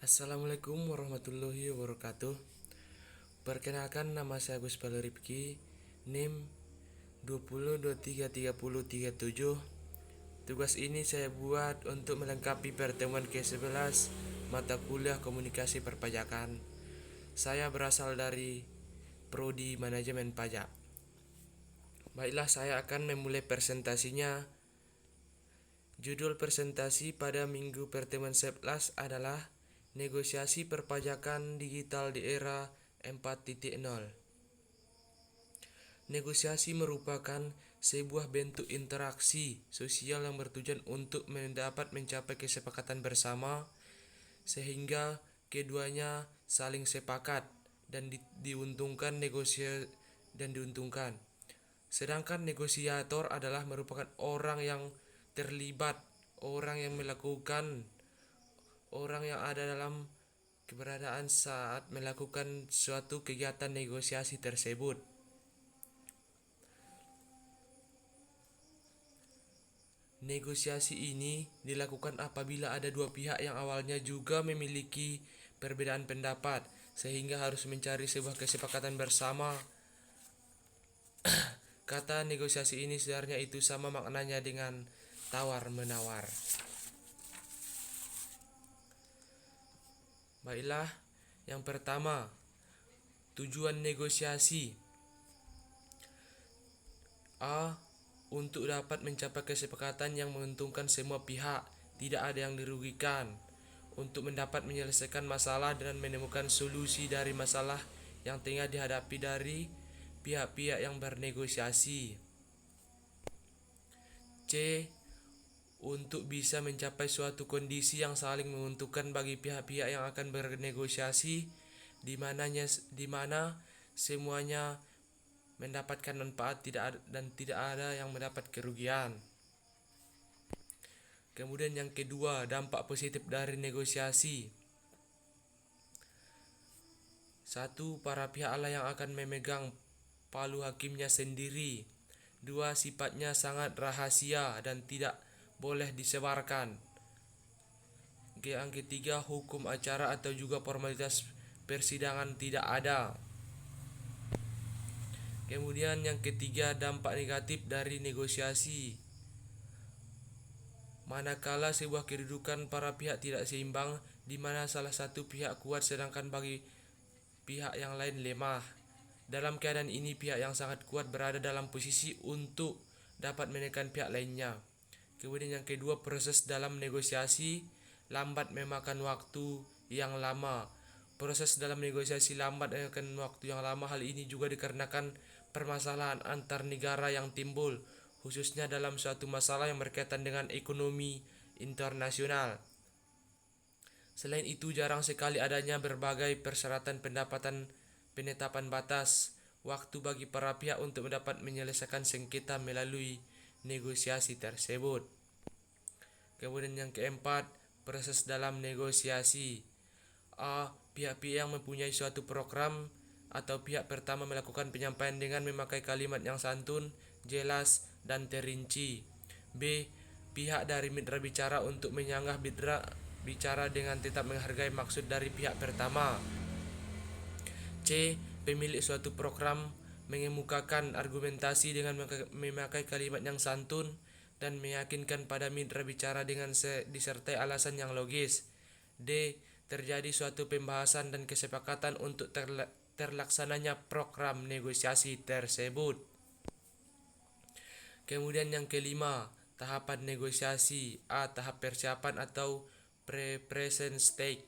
Assalamualaikum warahmatullahi wabarakatuh. Perkenalkan, nama saya Agus Rifki, NIM 20233037. Tugas ini saya buat untuk melengkapi pertemuan ke-11 mata kuliah Komunikasi Perpajakan. Saya berasal dari Prodi Manajemen Pajak. Baiklah, saya akan memulai presentasinya. Judul presentasi pada minggu pertemuan 11 adalah Negosiasi Perpajakan Digital di Era 4.0. Negosiasi merupakan sebuah bentuk interaksi sosial yang bertujuan untuk mencapai kesepakatan bersama sehingga keduanya saling sepakat dan diuntungkan. Sedangkan negosiator adalah merupakan orang yang terlibat, orang yang ada dalam keberadaan saat melakukan suatu kegiatan negosiasi tersebut. Negosiasi ini dilakukan apabila ada dua pihak yang awalnya juga memiliki perbedaan pendapat, sehingga harus mencari sebuah kesepakatan bersama. Kata negosiasi ini sebenarnya itu sama maknanya dengan tawar-menawar. Baiklah, yang pertama, tujuan negosiasi. A. Untuk dapat mencapai kesepakatan yang menguntungkan semua pihak, tidak ada yang dirugikan. Untuk mendapat menyelesaikan masalah dan menemukan solusi dari masalah yang tengah dihadapi dari pihak-pihak yang bernegosiasi. C. Untuk bisa mencapai suatu kondisi yang saling menguntungkan bagi pihak-pihak yang akan bernegosiasi, di mana semuanya mendapatkan manfaat dan tidak ada yang mendapat kerugian. Kemudian yang kedua, dampak positif dari negosiasi. 1. Para pihak lah yang akan memegang palu hakimnya sendiri. 2. Sifatnya sangat rahasia dan tidak boleh disebarkan. Yang ketiga, hukum acara atau juga formalitas persidangan tidak ada. Kemudian yang ketiga, dampak negatif dari negosiasi. Manakala sebuah kedudukan para pihak tidak seimbang, di mana salah satu pihak kuat sedangkan bagi pihak yang lain lemah. Dalam keadaan ini, pihak yang sangat kuat berada dalam posisi untuk dapat menekan pihak lainnya. Kemudian yang kedua, proses dalam negosiasi lambat memakan waktu yang lama. Proses dalam negosiasi lambat memakan waktu yang lama. Hal ini juga dikarenakan permasalahan antar negara yang timbul, khususnya dalam suatu masalah yang berkaitan dengan ekonomi internasional. Selain itu, jarang sekali adanya berbagai persyaratan penetapan batas waktu bagi para pihak untuk dapat menyelesaikan sengketa melalui negosiasi tersebut. Kemudian yang keempat, proses dalam negosiasi. A. Pihak-pihak yang mempunyai suatu program atau pihak pertama melakukan penyampaian dengan memakai kalimat yang santun, jelas, dan terinci. B. Pihak dari mitra bicara untuk menyanggah mitra bicara dengan tetap menghargai maksud dari pihak pertama. C. Pemilik suatu program mengemukakan argumentasi dengan memakai kalimat yang santun dan meyakinkan pada mitra bicara dengan disertai alasan yang logis. D. Terjadi suatu pembahasan dan kesepakatan untuk terlaksananya program negosiasi tersebut. Kemudian yang kelima, tahapan negosiasi. A. Tahap persiapan atau preparation stage.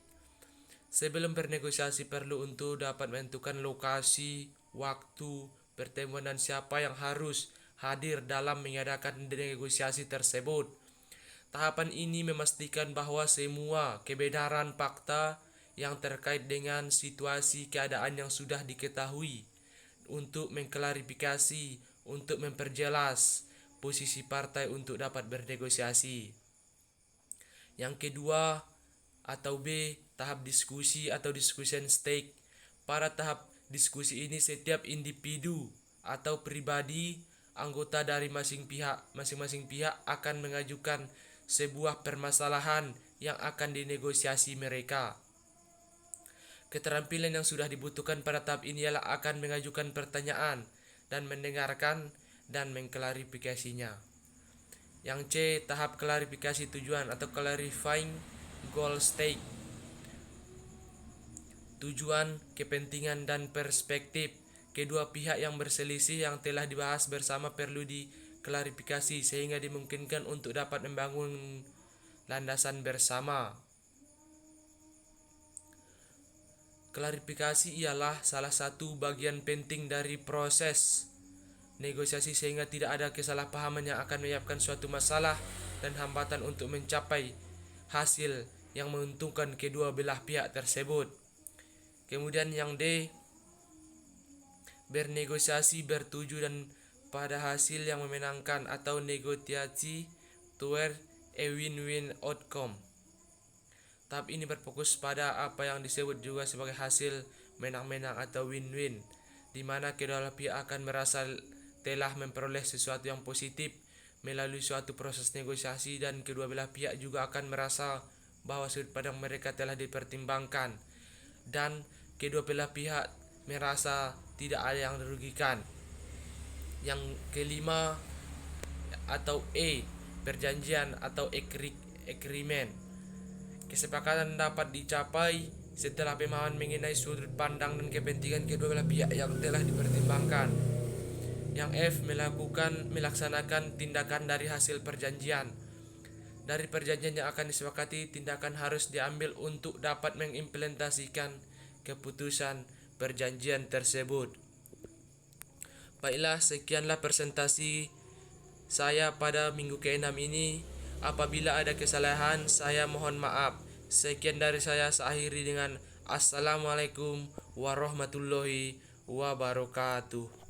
Sebelum bernegosiasi perlu untuk dapat menentukan lokasi, waktu, pertemuan dan siapa yang harus hadir dalam mengadakan negosiasi tersebut. Tahapan ini memastikan bahwa semua kebenaran fakta yang terkait dengan situasi keadaan yang sudah diketahui untuk mengklarifikasi, untuk memperjelas posisi partai untuk dapat bernegosiasi. Yang kedua atau B, tahap diskusi atau discussion stage. Pada tahap diskusi ini setiap individu atau pribadi anggota dari masing-masing pihak akan mengajukan sebuah permasalahan yang akan dinegosiasi mereka. Keterampilan yang sudah dibutuhkan pada tahap ini ialah akan mengajukan pertanyaan dan mendengarkan dan mengklarifikasinya. Yang C, tahap klarifikasi tujuan atau clarifying goal state. Tujuan, kepentingan, dan perspektif kedua pihak yang berselisih yang telah dibahas bersama perlu diklarifikasi sehingga dimungkinkan untuk dapat membangun landasan bersama. Klarifikasi ialah salah satu bagian penting dari proses negosiasi sehingga tidak ada kesalahpahaman yang akan menyebabkan suatu masalah dan hambatan untuk mencapai hasil yang menguntungkan kedua belah pihak tersebut. Kemudian yang D, bernegosiasi bertuju dan pada hasil yang memenangkan atau negosiasi toward a win-win outcome. Tahap ini berfokus pada apa yang disebut juga sebagai hasil menang-menang atau win-win, di mana kedua belah pihak akan merasa telah memperoleh sesuatu yang positif melalui suatu proses negosiasi dan kedua belah pihak juga akan merasa bahwa sudut pandang mereka telah dipertimbangkan dan kedua belah pihak merasa tidak ada yang dirugikan. Yang kelima atau E, perjanjian atau agreement. Kesepakatan dapat dicapai setelah pemahaman mengenai sudut pandang dan kepentingan kedua belah pihak yang telah dipertimbangkan. Yang F, melaksanakan tindakan dari hasil perjanjian. Dari perjanjian yang akan disepakati, tindakan harus diambil untuk dapat mengimplementasikan keputusan perjanjian tersebut. Baiklah, sekianlah presentasi saya pada minggu ke-6 ini. Apabila ada kesalahan, saya mohon maaf. Sekian dari saya akhiri dengan Assalamualaikum warahmatullahi wabarakatuh.